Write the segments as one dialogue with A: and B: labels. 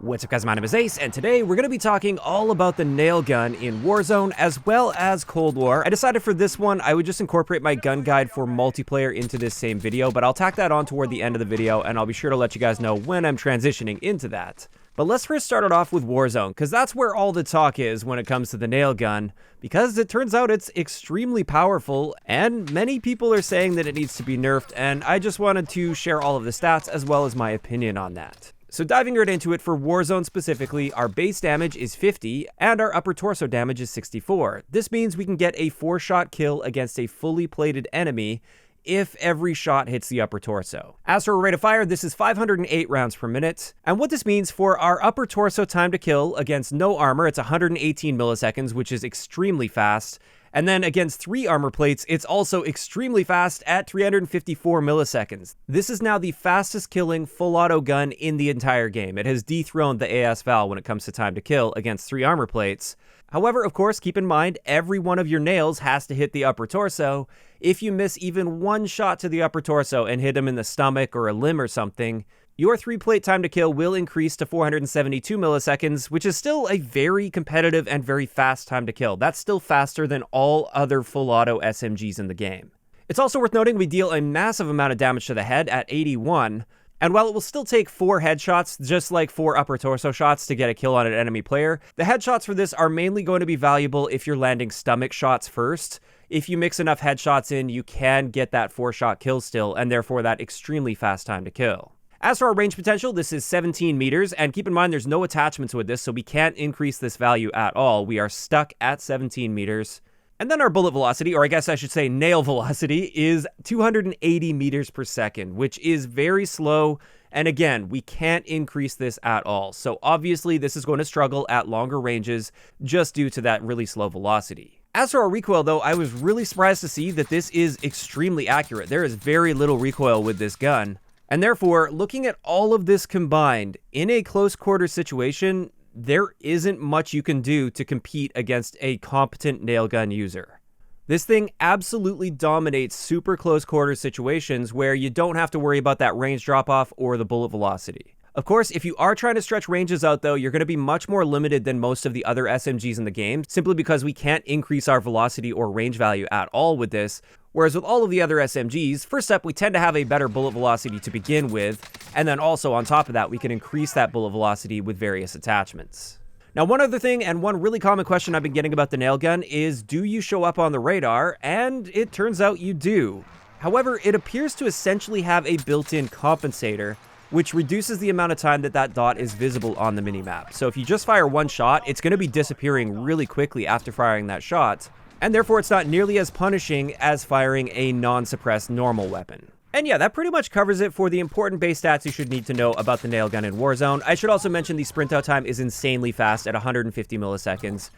A: What's up guys, my name is Ace, and today we're going to be talking all about the nail gun in Warzone as well as Cold War. I decided for this one I would just incorporate my gun guide for multiplayer into this same video, but I'll tack that on toward the end of the video and I'll be sure to let you guys know when I'm transitioning into that. But let's first start it off with Warzone, because that's where all the talk is when it comes to the nail gun, because it turns out it's extremely powerful, and many people are saying that it needs to be nerfed, and I just wanted to share all of the stats as well as my opinion on that. So diving right into it, for Warzone specifically, our base damage is 50, and our upper torso damage is 64. This means we can get a 4-shot kill against a fully plated enemy, if every shot hits the upper torso. As for rate of fire, this is 508 rounds per minute. And what this means for our upper torso time to kill against no armor, it's 118 milliseconds, which is extremely fast. And then against 3 armor plates, it's also extremely fast at 354 milliseconds. This is now the fastest killing full auto gun in the entire game. It has dethroned the AS Val when it comes to time to kill against 3 armor plates. However, of course, keep in mind, every one of your nails has to hit the upper torso. If you miss even one shot to the upper torso and hit him in the stomach or a limb or something, your 3-plate time to kill will increase to 472 milliseconds, which is still a very competitive and very fast time to kill. That's still faster than all other full auto SMGs in the game. It's also worth noting we deal a massive amount of damage to the head at 81, and while it will still take 4 headshots, just like 4 upper torso shots to get a kill on an enemy player, the headshots for this are mainly going to be valuable if you're landing stomach shots first. If you mix enough headshots in, you can get that 4-shot kill still, and therefore that extremely fast time to kill. As for our range potential, this is 17 meters, and keep in mind there's no attachments with this, so we can't increase this value at all. We are stuck at 17 meters. And then our bullet velocity, or I guess I should say nail velocity, is 280 meters per second, which is very slow. And again, we can't increase this at all. So obviously this is going to struggle at longer ranges just due to that really slow velocity. As for our recoil though, I was really surprised to see that this is extremely accurate. There is very little recoil with this gun. And therefore, looking at all of this combined, in a close quarter situation, there isn't much you can do to compete against a competent nail gun user. This thing absolutely dominates super close quarter situations where you don't have to worry about that range drop off or the bullet velocity. Of course, if you are trying to stretch ranges out though, you're going to be much more limited than most of the other SMGs in the game, simply because we can't increase our velocity or range value at all with this. Whereas with all of the other SMGs, first up, we tend to have a better bullet velocity to begin with, and then also on top of that, we can increase that bullet velocity with various attachments. Now, one other thing, and one really common question I've been getting about the nail gun is, do you show up on the radar? And it turns out you do. However, it appears to essentially have a built-in compensator, which reduces the amount of time that that dot is visible on the minimap. So if you just fire one shot, it's going to be disappearing really quickly after firing that shot, and therefore it's not nearly as punishing as firing a non-suppressed normal weapon. And yeah, that pretty much covers it for the important base stats you should need to know about the nail gun in Warzone. I should also mention the sprint out time is insanely fast at 150 milliseconds.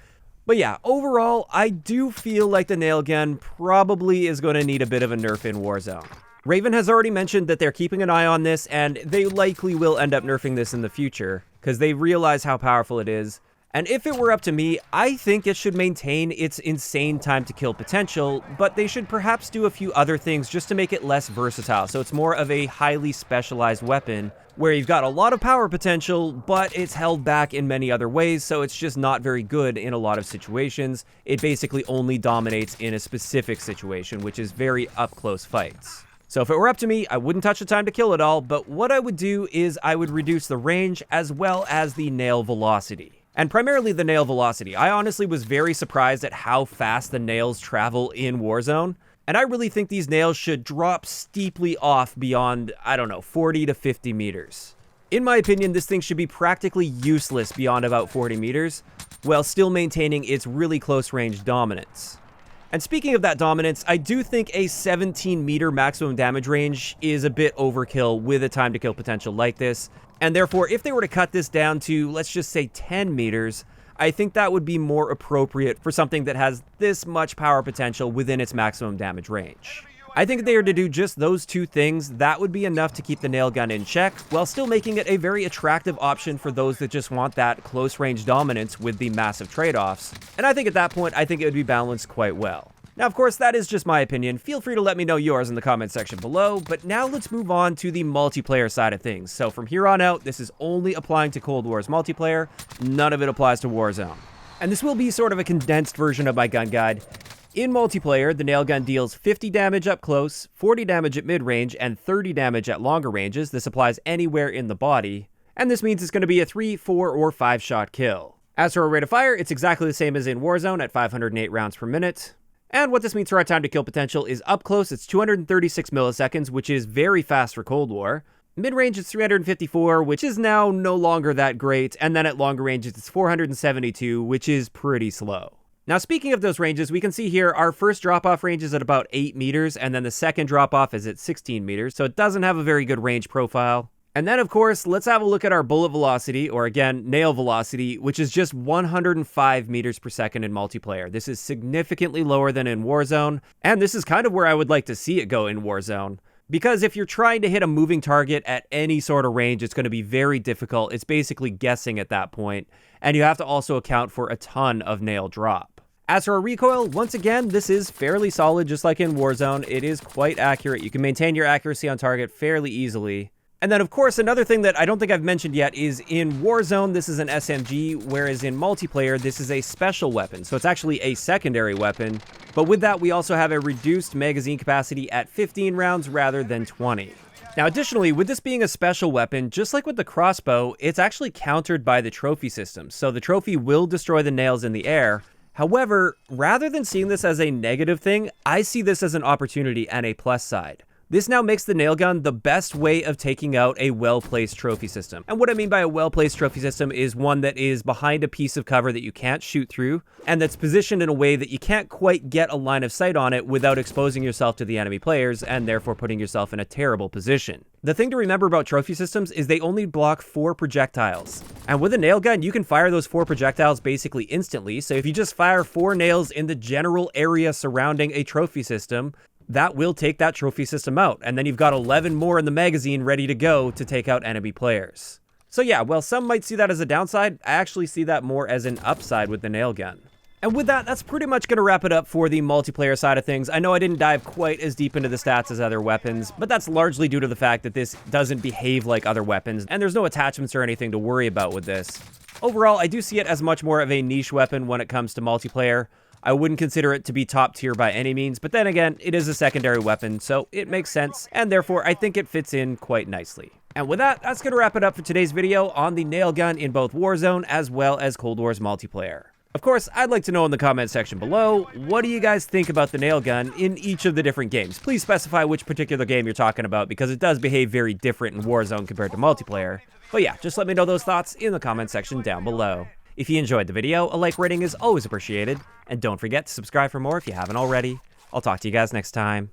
A: But yeah, overall, I do feel like the nail gun probably is going to need a bit of a nerf in Warzone. Raven has already mentioned that they're keeping an eye on this, and they likely will end up nerfing this in the future, because they realize how powerful it is. And if it were up to me, I think it should maintain its insane time to kill potential, but they should perhaps do a few other things just to make it less versatile, so it's more of a highly specialized weapon, where you've got a lot of power potential, but it's held back in many other ways, so it's just not very good in a lot of situations. It basically only dominates in a specific situation, which is very up-close fights. So if it were up to me, I wouldn't touch the time to kill at all, but what I would do is I would reduce the range as well as the nail velocity. And primarily the nail velocity. I honestly was very surprised at how fast the nails travel in Warzone, and I really think these nails should drop steeply off beyond, I don't know, 40 to 50 meters. In my opinion, this thing should be practically useless beyond about 40 meters, while still maintaining its really close range dominance. And speaking of that dominance, I do think a 17 meter maximum damage range is a bit overkill with a time to kill potential like this. And therefore, if they were to cut this down to, let's just say 10 meters, I think that would be more appropriate for something that has this much power potential within its maximum damage range. I think if they were to do just those two things, that would be enough to keep the nail gun in check, while still making it a very attractive option for those that just want that close range dominance with the massive trade-offs. And I think at that point, I think it would be balanced quite well. Now, of course, that is just my opinion. Feel free to let me know yours in the comment section below, but now let's move on to the multiplayer side of things. So from here on out, this is only applying to Cold War's multiplayer. None of it applies to Warzone. And this will be sort of a condensed version of my gun guide. In multiplayer, the nail gun deals 50 damage up close, 40 damage at mid-range, and 30 damage at longer ranges. This applies anywhere in the body. And this means it's going to be a 3, 4, or 5 shot kill. As for our rate of fire, it's exactly the same as in Warzone at 508 rounds per minute. And what this means for our time to kill potential is up close, it's 236 milliseconds, which is very fast for Cold War. Mid-range, it's 354, which is now no longer that great. And then at longer ranges, it's 472, which is pretty slow. Now, speaking of those ranges, we can see here our first drop-off range is at about 8 meters, and then the second drop-off is at 16 meters, so it doesn't have a very good range profile. And then, of course, let's have a look at our bullet velocity, or again, nail velocity, which is just 105 meters per second in multiplayer. This is significantly lower than in Warzone, and this is kind of where I would like to see it go in Warzone. Because if you're trying to hit a moving target at any sort of range, it's going to be very difficult. It's basically guessing at that point, and you have to also account for a ton of nail drop. As for a recoil, once again, this is fairly solid, just like in Warzone. It is quite accurate. You can maintain your accuracy on target fairly easily. And then, of course, another thing that I don't think I've mentioned yet is in Warzone, this is an SMG, whereas in multiplayer, this is a special weapon. So it's actually a secondary weapon. But with that, we also have a reduced magazine capacity at 15 rounds rather than 20. Now, additionally, with this being a special weapon, just like with the crossbow, it's actually countered by the trophy system. So the trophy will destroy the nails in the air. However, rather than seeing this as a negative thing, I see this as an opportunity and a plus side. This now makes the nail gun the best way of taking out a well-placed trophy system. And what I mean by a well-placed trophy system is one that is behind a piece of cover that you can't shoot through, and that's positioned in a way that you can't quite get a line of sight on it without exposing yourself to the enemy players, and therefore putting yourself in a terrible position. The thing to remember about trophy systems is they only block 4 projectiles. And with a nail gun, you can fire those 4 projectiles basically instantly, so if you just fire 4 nails in the general area surrounding a trophy system, that will take that trophy system out, and then you've got 11 more in the magazine ready to go to take out enemy players. So yeah, while some might see that as a downside, I actually see that more as an upside with the nail gun. And with that, that's pretty much going to wrap it up for the multiplayer side of things. I know I didn't dive quite as deep into the stats as other weapons, but that's largely due to the fact that this doesn't behave like other weapons, and there's no attachments or anything to worry about with this. Overall, I do see it as much more of a niche weapon when it comes to multiplayer. I wouldn't consider it to be top tier by any means, but then again, it is a secondary weapon, so it makes sense, and therefore I think it fits in quite nicely. And with that, that's going to wrap it up for today's video on the nail gun in both Warzone as well as Cold War's multiplayer. Of course, I'd like to know in the comment section below, what do you guys think about the nail gun in each of the different games? Please specify which particular game you're talking about, because it does behave very different in Warzone compared to multiplayer. But yeah, just let me know those thoughts in the comment section down below. If you enjoyed the video, a like rating is always appreciated, and don't forget to subscribe for more if you haven't already. I'll talk to you guys next time.